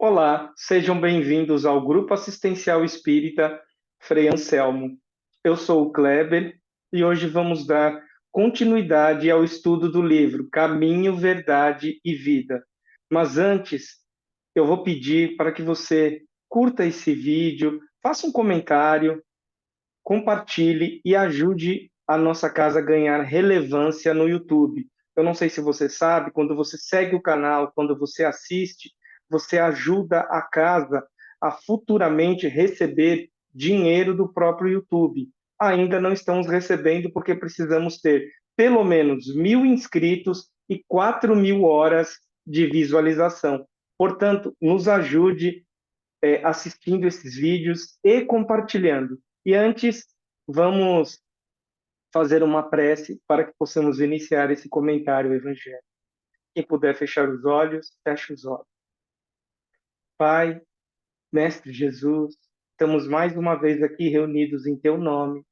Olá, sejam bem-vindos ao Grupo Assistencial Espírita Frei Anselmo. Eu sou o Kleber e hoje vamos dar continuidade ao estudo do livro Caminho, Verdade e Vida. Mas antes, eu vou pedir para que você curta esse vídeo, faça um comentário, compartilhe e ajude a nossa casa a ganhar relevância no YouTube. Eu não sei se você sabe, quando você segue o canal, quando você assiste, você ajuda a casa a futuramente receber dinheiro do próprio YouTube. Ainda não estamos recebendo porque precisamos ter pelo menos 1.000 inscritos e 4.000 horas de visualização. Portanto, nos ajude assistindo esses vídeos e compartilhando. E antes, vamos fazer uma prece para que possamos iniciar esse comentário evangélico. Quem puder fechar os olhos, feche os olhos. Pai, Mestre Jesus, estamos mais uma vez aqui reunidos em Teu nome,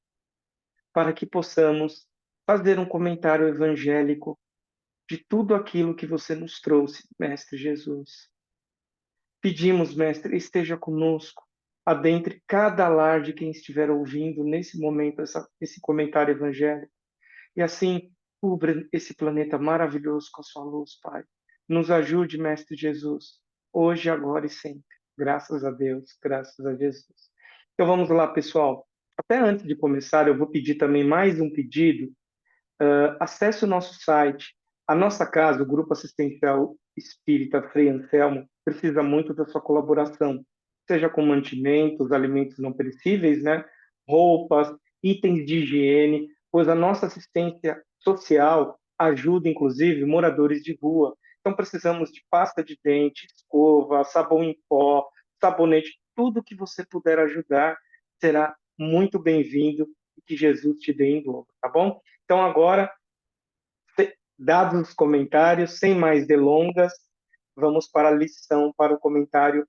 para que possamos fazer um comentário evangélico de tudo aquilo que você nos trouxe, Mestre Jesus. Pedimos, Mestre, esteja conosco, adentre cada lar de quem estiver ouvindo nesse momento esse comentário evangélico. E assim, cubra esse planeta maravilhoso com a sua luz, Pai. Nos ajude, Mestre Jesus, hoje, agora e sempre. Graças a Deus, graças a Jesus. Então vamos lá, pessoal. Até antes de começar, eu vou pedir também mais um pedido. Acesse o nosso site. A nossa casa, o Grupo Assistencial Espírita Frei Anselmo, precisa muito da sua colaboração, seja com mantimentos, alimentos não perecíveis, né? Roupas, itens de higiene, pois a nossa assistência social ajuda, inclusive, moradores de rua. Então, precisamos de pasta de dente, escova, sabão em pó, sabonete, tudo que você puder ajudar será muito bem-vindo e que Jesus te dê em dobro, tá bom? Então, agora, dados os comentários, sem mais delongas, vamos para a lição, para o comentário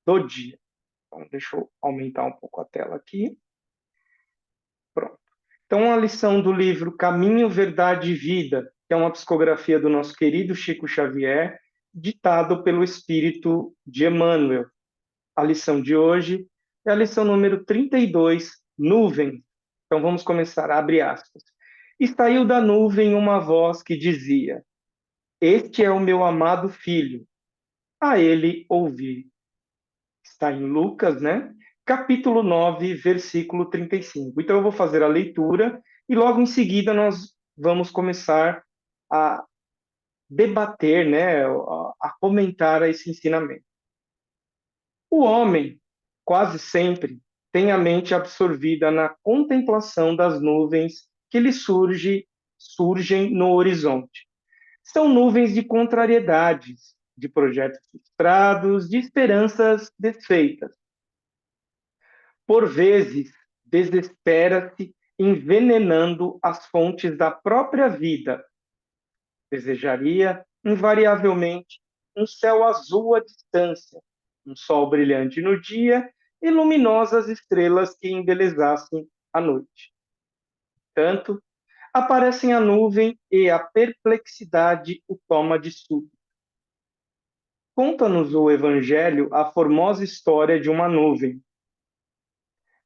do dia. Então, deixa eu aumentar um pouco a tela aqui. Pronto. Então, a lição do livro Caminho, Verdade e Vida, que é uma psicografia do nosso querido Chico Xavier, ditado pelo Espírito de Emmanuel. A lição de hoje é a lição número 32, Nuvem. Então, vamos começar, abre aspas. E saiu da nuvem uma voz que dizia: Este é o meu amado filho, a ele ouvi. Está em Lucas, né? Capítulo 9, versículo 35. Então eu vou fazer a leitura e logo em seguida nós vamos começar a debater, né, a comentar esse ensinamento. O homem, quase sempre, tem a mente absorvida na contemplação das nuvens que lhe surgem no horizonte. São nuvens de contrariedades, de projetos frustrados, de esperanças desfeitas. Por vezes, desespera-se envenenando as fontes da própria vida. Desejaria, invariavelmente, um céu azul à distância, um sol brilhante no dia e luminosas estrelas que embelezassem a noite. Tanto, aparecem a nuvem e a perplexidade o toma de súbito. Conta-nos o Evangelho a formosa história de uma nuvem.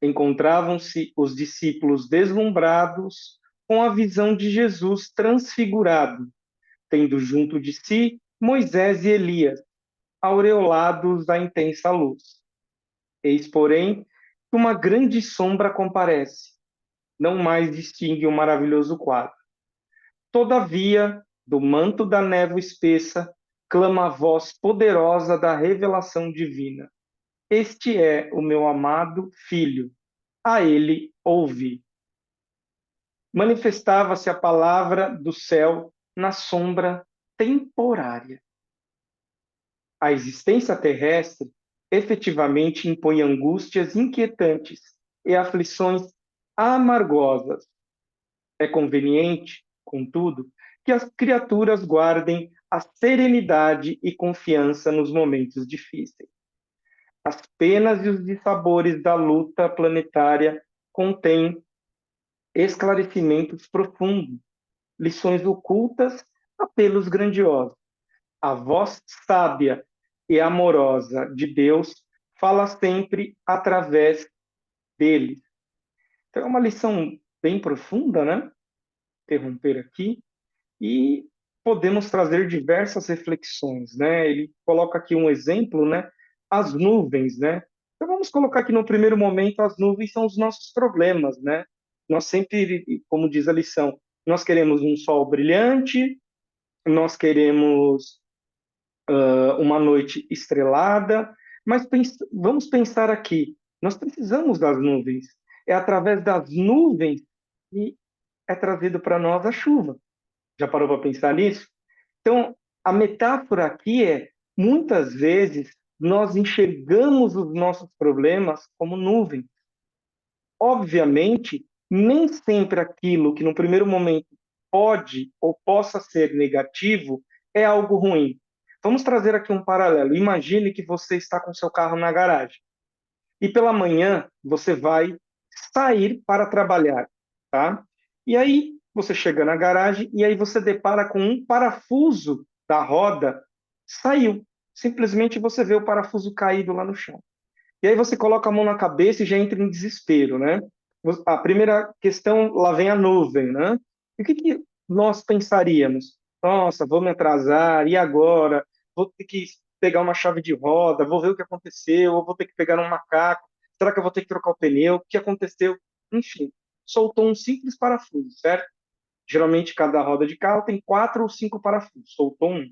Encontravam-se os discípulos deslumbrados com a visão de Jesus transfigurado, tendo junto de si Moisés e Elias, aureolados da intensa luz. Eis, porém, que uma grande sombra comparece, não mais distingue o maravilhoso quadro. Todavia, do manto da névoa espessa, clama a voz poderosa da revelação divina. Este é o meu amado filho, a ele ouvi. Manifestava-se a palavra do céu na sombra temporária. A existência terrestre efetivamente impõe angústias inquietantes e aflições amargosas. É conveniente, contudo, que as criaturas guardem a serenidade e confiança nos momentos difíceis. As penas e os dissabores da luta planetária contêm esclarecimentos profundos, lições ocultas, apelos grandiosos. A voz sábia e amorosa de Deus fala sempre através dele. Então é uma lição bem profunda, né? Interromper aqui e podemos trazer diversas reflexões, né? Ele coloca aqui um exemplo, né? As nuvens, né? Então vamos colocar aqui no primeiro momento as nuvens são os nossos problemas, né? Nós sempre, como diz a lição, nós queremos um sol brilhante, nós queremos uma noite estrelada, mas vamos pensar aqui, nós precisamos das nuvens. É através das nuvens que é trazido para nós a chuva. Já parou para pensar nisso? Então, a metáfora aqui é, muitas vezes, nós enxergamos os nossos problemas como nuvens. Obviamente, nem sempre aquilo que no primeiro momento pode ou possa ser negativo é algo ruim. Vamos trazer aqui um paralelo. Imagine que você está com seu carro na garagem e pela manhã você vai sair para trabalhar, tá? E aí você chega na garagem e aí você depara com um parafuso da roda saiu. Simplesmente você vê o parafuso caído lá no chão. E aí você coloca a mão na cabeça e já entra em desespero, né? A primeira questão, lá vem a nuvem, né? E o que que nós pensaríamos? Nossa, vou me atrasar, e agora? Vou ter que pegar uma chave de roda, vou ver o que aconteceu, ou vou ter que pegar um macaco, será que eu vou ter que trocar o pneu? O que aconteceu? Enfim, soltou um simples parafuso, certo? Geralmente cada roda de carro tem 4 ou 5 parafusos, soltou um.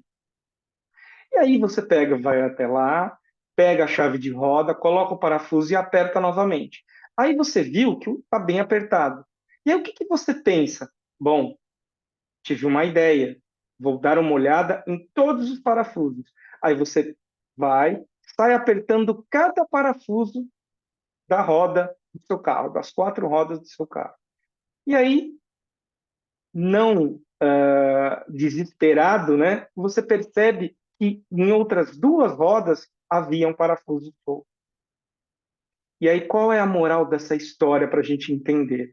E aí você pega, vai até lá, pega a chave de roda, coloca o parafuso e aperta novamente. Aí você viu que está bem apertado. E aí o que que você pensa? Bom, tive uma ideia, vou dar uma olhada em todos os parafusos. Aí você vai, sai apertando cada parafuso da roda do seu carro, das 4 rodas do seu carro. E aí, não desesperado, né, você percebe que em outras 2 rodas havia um parafuso solto. E aí, qual é a moral dessa história para a gente entender?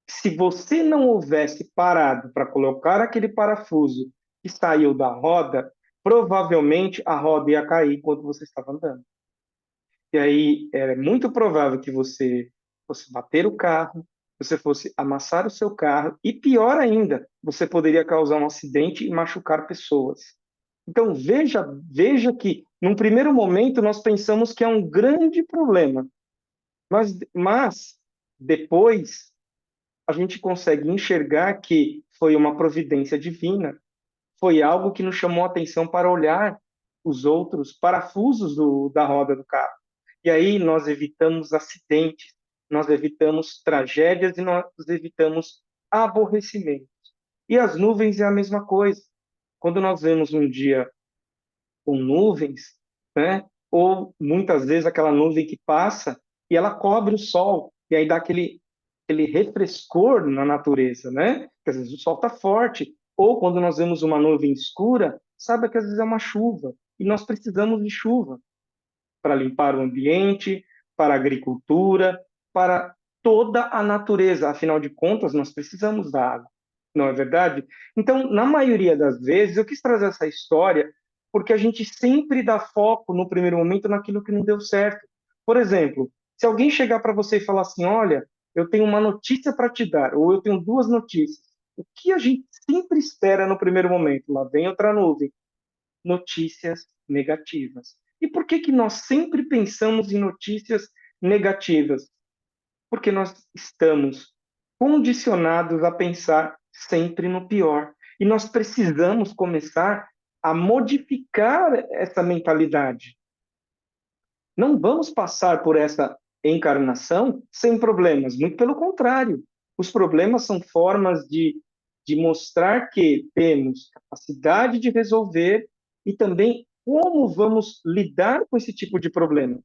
Se você não houvesse parado para colocar aquele parafuso que saiu da roda, provavelmente a roda ia cair enquanto você estava andando. E aí é muito provável que você fosse bater o carro, você fosse amassar o seu carro e, pior ainda, você poderia causar um acidente e machucar pessoas. Então veja que, num primeiro momento, nós pensamos que é um grande problema, mas depois a gente consegue enxergar que foi uma providência divina, foi algo que nos chamou a atenção para olhar os outros parafusos da roda do carro. E aí nós evitamos acidentes, nós evitamos tragédias e nós evitamos aborrecimento. E as nuvens é a mesma coisa. Quando nós vemos um dia com nuvens, né? Ou muitas vezes aquela nuvem que passa e ela cobre o sol, e aí dá aquele refrescor na natureza, né? Porque às vezes o sol está forte, ou quando nós vemos uma nuvem escura, sabe que às vezes é uma chuva, e nós precisamos de chuva para limpar o ambiente, para a agricultura, para toda a natureza. Afinal de contas, nós precisamos da água, não é verdade? Então, na maioria das vezes, eu quis trazer essa história porque a gente sempre dá foco no primeiro momento naquilo que não deu certo. Por exemplo, se alguém chegar para você e falar assim: olha, eu tenho uma notícia para te dar, ou eu tenho 2 notícias. O que a gente sempre espera no primeiro momento? Lá vem outra nuvem, notícias negativas. E por que que nós sempre pensamos em notícias negativas? Porque nós estamos condicionados a pensar sempre no pior. E nós precisamos começar a modificar essa mentalidade. Não vamos passar por essa encarnação sem problemas, muito pelo contrário. Os problemas são formas de mostrar que temos capacidade de resolver e também como vamos lidar com esse tipo de problema.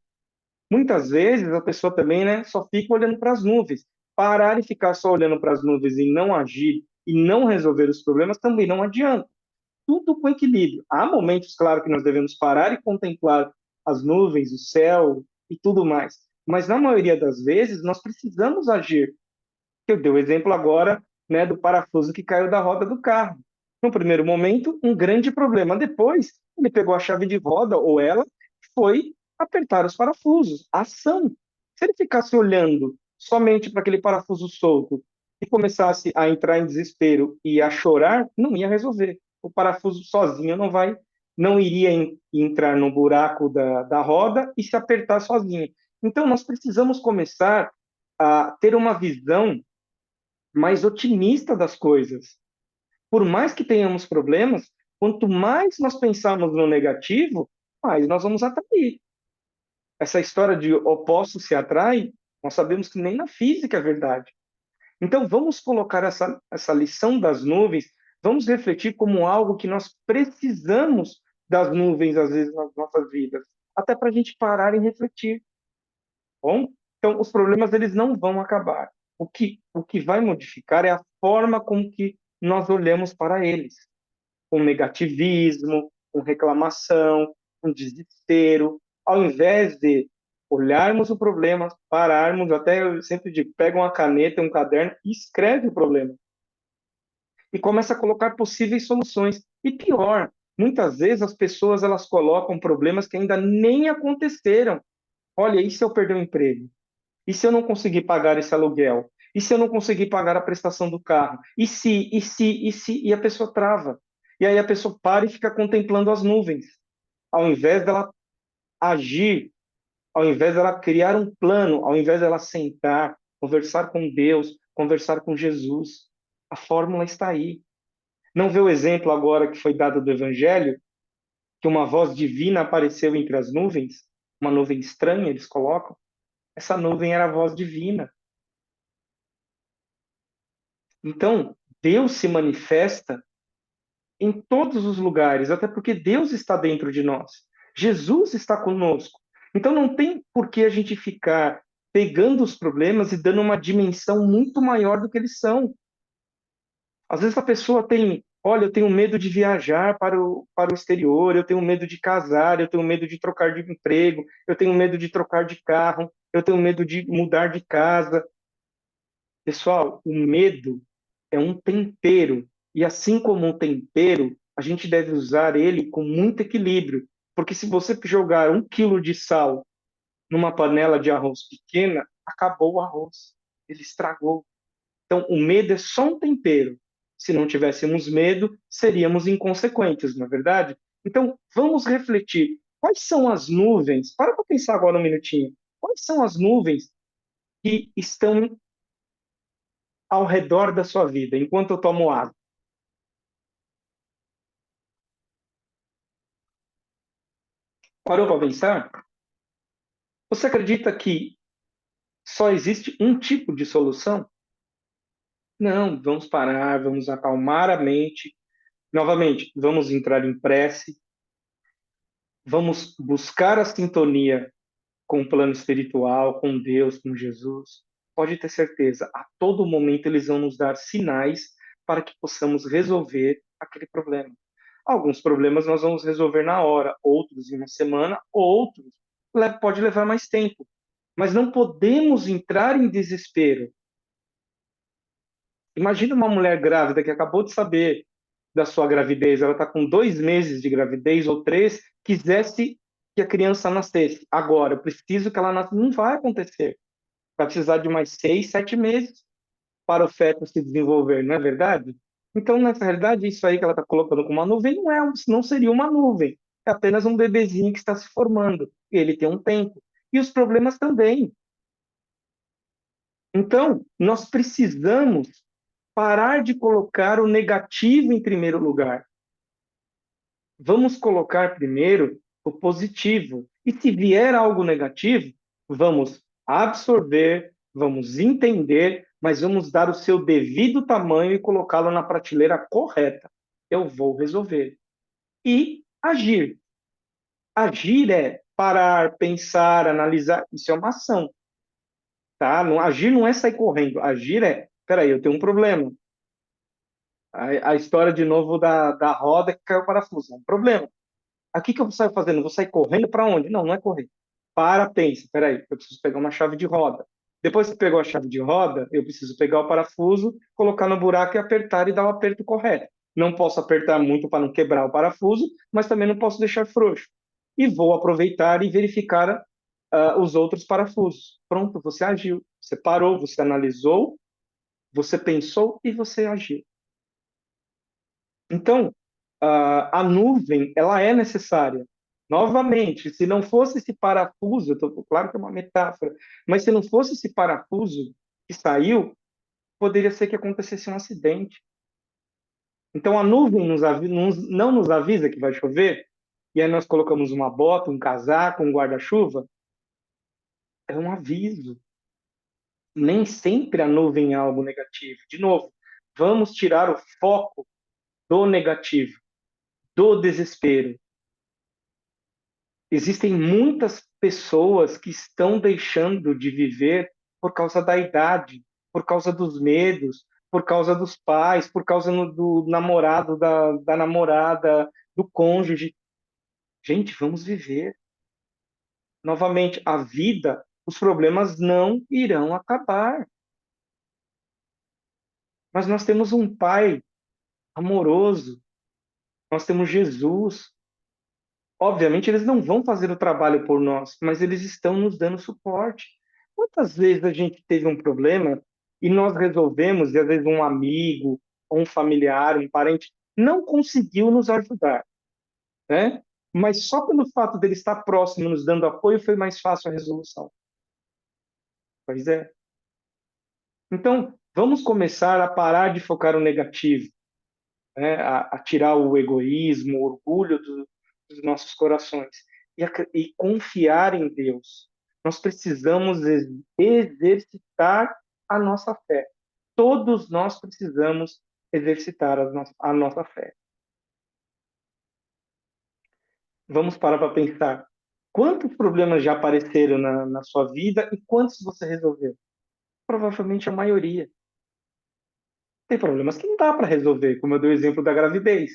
Muitas vezes a pessoa também, né, só fica olhando para as nuvens. Parar e ficar só olhando para as nuvens e não agir e não resolver os problemas também não adianta. Tudo com equilíbrio. Há momentos, claro, que nós devemos parar e contemplar as nuvens, o céu e tudo mais. Mas na maioria das vezes nós precisamos agir. Eu dei o exemplo agora, né, do parafuso que caiu da roda do carro. No primeiro momento, um grande problema. Depois, ele pegou a chave de roda, ou ela, foi apertar os parafusos. Ação. Se ele ficasse olhando somente para aquele parafuso solto e começasse a entrar em desespero e a chorar, não ia resolver. O parafuso sozinho não iria entrar no buraco da roda e se apertar sozinho. Então, nós precisamos começar a ter uma visão mais otimista das coisas. Por mais que tenhamos problemas, quanto mais nós pensarmos no negativo, mais nós vamos atrair. Essa história de opostos se atraem, nós sabemos que nem na física é verdade. Então, vamos colocar essa lição das nuvens, vamos refletir como algo que nós precisamos das nuvens, às vezes, nas nossas vidas, até para a gente parar e refletir. Bom? Então, os problemas eles não vão acabar. O que vai modificar é a forma com que nós olhamos para eles, com negativismo, com reclamação, com desespero, ao invés de olharmos o problema, pararmos, até eu sempre digo, pega uma caneta, um caderno e escreve o problema. E começa a colocar possíveis soluções. E pior, muitas vezes as pessoas elas colocam problemas que ainda nem aconteceram. Olha, e se eu perder o emprego? E se eu não conseguir pagar esse aluguel? E se eu não conseguir pagar a prestação do carro? E a pessoa trava. E aí a pessoa para e fica contemplando as nuvens. Ao invés dela agir, ao invés dela criar um plano, ao invés dela sentar, conversar com Deus, conversar com Jesus. A fórmula está aí. Não vê o exemplo agora que foi dado do Evangelho, que uma voz divina apareceu entre as nuvens? Uma nuvem estranha, eles colocam. Essa nuvem era a voz divina. Então, Deus se manifesta em todos os lugares, até porque Deus está dentro de nós. Jesus está conosco. Então, não tem por que a gente ficar pegando os problemas e dando uma dimensão muito maior do que eles são. Às vezes a pessoa tem, olha, eu tenho medo de viajar para o exterior, eu tenho medo de casar, eu tenho medo de trocar de emprego, eu tenho medo de trocar de carro, eu tenho medo de mudar de casa. Pessoal, o medo é um tempero. E assim como um tempero, a gente deve usar ele com muito equilíbrio. Porque se você jogar 1 quilo de sal numa panela de arroz pequena, acabou o arroz. Ele estragou. Então, o medo é só um tempero. Se não tivéssemos medo, seríamos inconsequentes, não é verdade? Então, vamos refletir. Quais são as nuvens? Para pensar agora um minutinho. Quais são as nuvens que estão ao redor da sua vida, enquanto eu tomo água? Parou para pensar? Você acredita que só existe um tipo de solução? Não, vamos parar, vamos acalmar a mente. Novamente, vamos entrar em prece, vamos buscar a sintonia com o plano espiritual, com Deus, com Jesus. Pode ter certeza, a todo momento eles vão nos dar sinais para que possamos resolver aquele problema. Alguns problemas nós vamos resolver na hora, outros em uma semana, outros pode levar mais tempo. Mas não podemos entrar em desespero. Imagina uma mulher grávida que acabou de saber da sua gravidez, ela está com 2 meses de gravidez ou 3, quisesse que a criança nascesse agora, eu preciso que ela nasça, não vai acontecer. Vai precisar de mais 6, 7 meses para o feto se desenvolver, não é verdade? Então, nessa realidade, isso aí que ela está colocando como uma nuvem não seria uma nuvem, é apenas um bebezinho que está se formando, e ele tem um tempo. E os problemas também. Então, nós precisamos parar de colocar o negativo em primeiro lugar. Vamos colocar primeiro o positivo. E se vier algo negativo, vamos absorver, vamos entender, mas vamos dar o seu devido tamanho e colocá-lo na prateleira correta. Eu vou resolver. E agir. Agir é parar, pensar, analisar. Isso é uma ação, tá? Agir não é sair correndo. Agir é, peraí, eu tenho um problema. A história de novo da roda que caiu o parafuso. É um problema. Aqui que eu saio fazendo? Vou sair correndo para onde? Não, não é correr. Para, pensa. Peraí, eu preciso pegar uma chave de roda. Depois que pegou a chave de roda, eu preciso pegar o parafuso, colocar no buraco e apertar e dar o aperto correto. não posso apertar muito para não quebrar o parafuso, mas também não posso deixar frouxo. E vou aproveitar e verificar os outros parafusos. Pronto, você agiu, você parou, você analisou, você pensou e você agiu. Então, a nuvem, ela é necessária. Novamente, se não fosse esse parafuso, claro que é uma metáfora, mas se não fosse esse parafuso que saiu, poderia ser que acontecesse um acidente. Então, a nuvem não nos avisa que vai chover, e aí nós colocamos uma bota, um casaco, um guarda-chuva. É um aviso. Nem sempre a nuvem é algo negativo. De novo, vamos tirar o foco do negativo, do desespero. Existem muitas pessoas que estão deixando de viver por causa da idade, por causa dos medos, por causa dos pais, por causa do namorado, da namorada, do cônjuge. Gente, vamos viver. Novamente, a vida, os problemas não irão acabar. Mas nós temos um Pai amoroso, nós temos Jesus. Obviamente, eles não vão fazer o trabalho por nós, mas eles estão nos dando suporte. Quantas vezes a gente teve um problema e nós resolvemos, e às vezes um amigo, ou um familiar, um parente, não conseguiu nos ajudar, né? Mas só pelo fato dele estar próximo, nos dando apoio, foi mais fácil a resolução. Pois é. Então, vamos começar a parar de focar no negativo, né? A tirar o egoísmo, o orgulho dos nossos corações e confiar em Deus. Nós precisamos exercitar a nossa fé. Todos nós precisamos exercitar a nossa fé. Vamos parar para pensar. Quantos problemas já apareceram na sua vida e quantos você resolveu? Provavelmente a maioria. Tem problemas que não dá para resolver, como eu dei o exemplo da gravidez.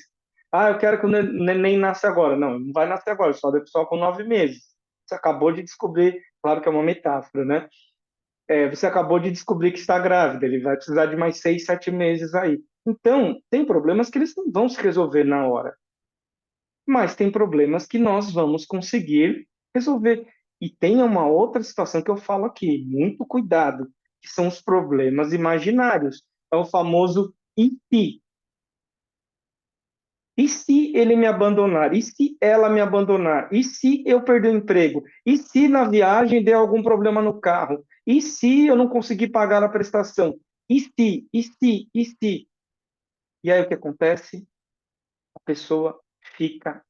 Ah, eu quero que o neném nasça agora. Não, não vai nascer agora, só com 9 meses. Você acabou de descobrir, claro que é uma metáfora, né? Você acabou de descobrir que está grávida, ele vai precisar de mais 6, 7 meses aí. Então, tem problemas que eles não vão se resolver na hora, mas tem problemas que nós vamos conseguir resolver. E tem uma outra situação que eu falo aqui, muito cuidado, que são os problemas imaginários. É o famoso e se. E se ele me abandonar? E se ela me abandonar? E se eu perder o emprego? E se na viagem der algum problema no carro? E se eu não conseguir pagar a prestação? E se? E se? E se? E aí o que acontece? A pessoa fica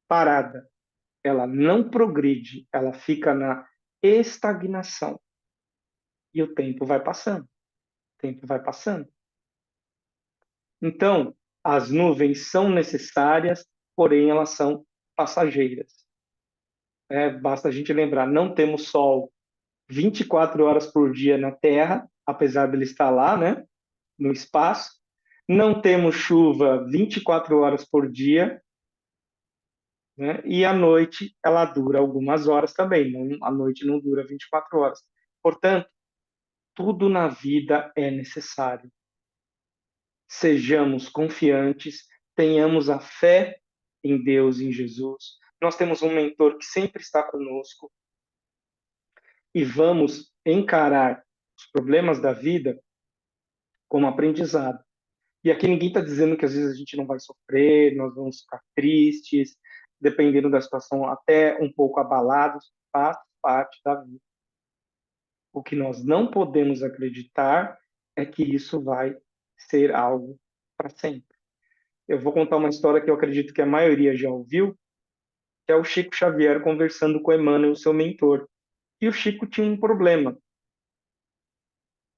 parada. Ela não progride, ela fica na estagnação. E o tempo vai passando. O tempo vai passando. Então, as nuvens são necessárias, porém elas são passageiras. Basta a gente lembrar, não temos sol 24 horas por dia na Terra, apesar dele estar lá, né, no espaço. Não temos chuva 24 horas por dia, né, e a noite ela dura algumas horas também, a noite não dura 24 horas. Portanto, tudo na vida é necessário. Sejamos confiantes, tenhamos a fé em Deus, em Jesus. Nós temos um mentor que sempre está conosco e vamos encarar os problemas da vida como aprendizado. E aqui ninguém está dizendo que às vezes a gente não vai sofrer, nós vamos ficar tristes, dependendo da situação, até um pouco abalados, faz parte da vida. O que nós não podemos acreditar é que isso vai ser algo para sempre. Eu vou contar uma história que eu acredito que a maioria já ouviu, que é o Chico Xavier conversando com Emmanuel, seu mentor. E o Chico tinha um problema.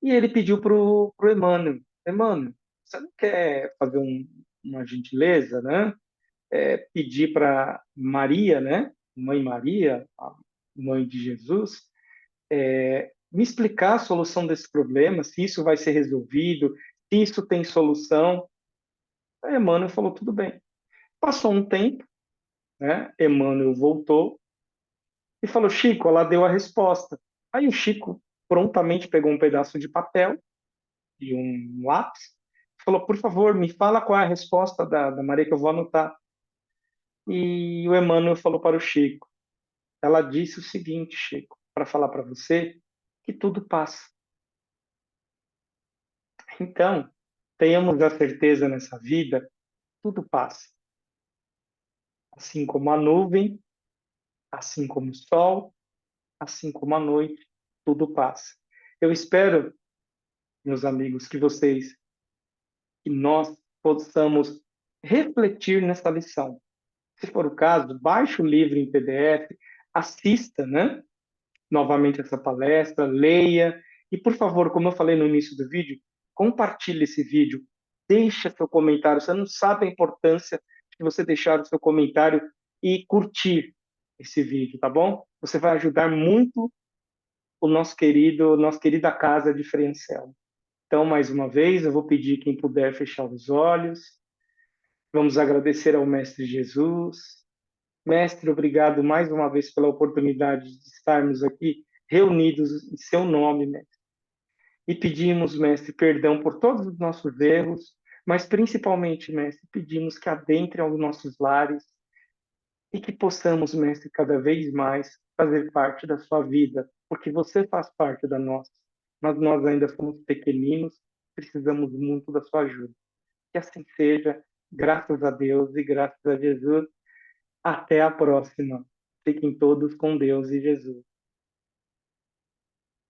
E ele pediu pro Emmanuel, Emmanuel, você não quer fazer uma gentileza, né? Pedir para Maria, né? Mãe Maria, a mãe de Jesus, me explicar a solução desse problema, se isso vai ser resolvido, se isso tem solução. Aí Emmanuel falou, tudo bem. Passou um tempo, né? Emmanuel voltou e falou, Chico, ela deu a resposta. Aí o Chico prontamente pegou um pedaço de papel e um lápis, falou, por favor, me fala qual é a resposta da Maria que eu vou anotar. E o Emmanuel falou para o Chico, ela disse o seguinte, Chico, para falar para você que tudo passa. Então, tenhamos a certeza nessa vida, tudo passa. Assim como a nuvem, assim como o sol, assim como a noite, tudo passa. Eu espero, meus amigos, que nós possamos refletir nessa lição. Se for o caso, baixe o livro em PDF, assista, né, novamente essa palestra, leia e, por favor, como eu falei no início do vídeo, compartilhe esse vídeo, deixe seu comentário. Você não sabe a importância de você deixar o seu comentário e curtir esse vídeo, tá bom? Você vai ajudar muito o nossa querida casa de Frei Anselmo. Então, mais uma vez, eu vou pedir quem puder fechar os olhos. Vamos agradecer ao Mestre Jesus. Mestre, obrigado mais uma vez pela oportunidade de estarmos aqui reunidos em seu nome, Mestre. E pedimos, Mestre, perdão por todos os nossos erros, mas principalmente, Mestre, pedimos que adentre aos nossos lares e que possamos, Mestre, cada vez mais fazer parte da sua vida, porque você faz parte da nossa, mas nós ainda somos pequeninos, precisamos muito da sua ajuda. Que assim seja, graças a Deus e graças a Jesus. Até a próxima. Fiquem todos com Deus e Jesus.